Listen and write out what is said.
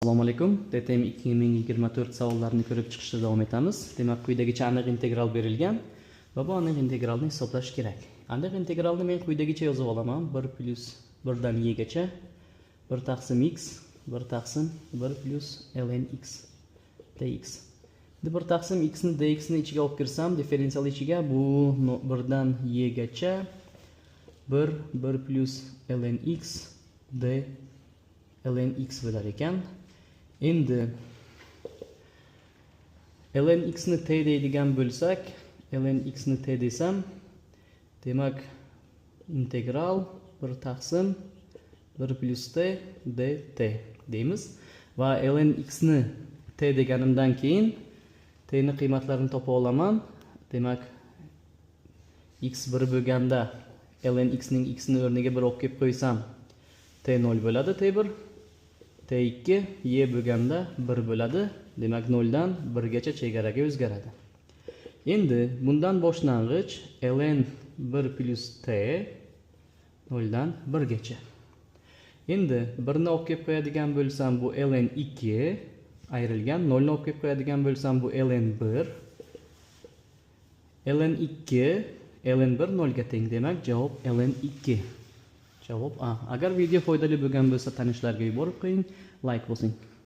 Assalomu alaykum. TTM 2024 savollarini ko'rib chiqishda davom etamiz. Demak, quyidagicha aniq integral berilgan va bu aniq integralni hisoblash kerak. Aniq integralni men quyidagicha yozib olaman. 1 plus 1 dan y gacha 1 taqsim x 1 taqsim 1 plus ln x dx. Endi 1 taqsim x ni dx ni ichiga olib kirsam, differensial ichiga bu 1 dan y gacha 1 plus ln x d ln x bo'lar ekan. Endi ln x ni t deydigan bo'lsak, ln x ni t desam, demak integral 1 taqsim 1 plus t dt deymiz va ln x ni t deganimdan keyin t ni qiymatlarini topa olaman. Demak x 1 bo'lganda ln x ning x ni o'rniga 1 olib kelib qo'ysam, t 0 bo'ladi, t1 t2 y bo'lganda 1 bo'ladi. Demak 0 dan 1 gacha chegaraga o'zgaradi. Endi bundan boshlang'ich ln 1 plus t 0 dan 1 gacha. Endi 1 ni olib kelib qo'yadigan bo'lsam, bu ln 2 ayrilgan, 0 ni olib kelib qo'yadigan bo'lsam, bu ln 1. ln 2 ln 1 0 ga teng. Demak javob ln 2. Javob A. Agar video foydali bo'lgan bo'lsa, tanishlarga yuborib qo'ying, like bosing.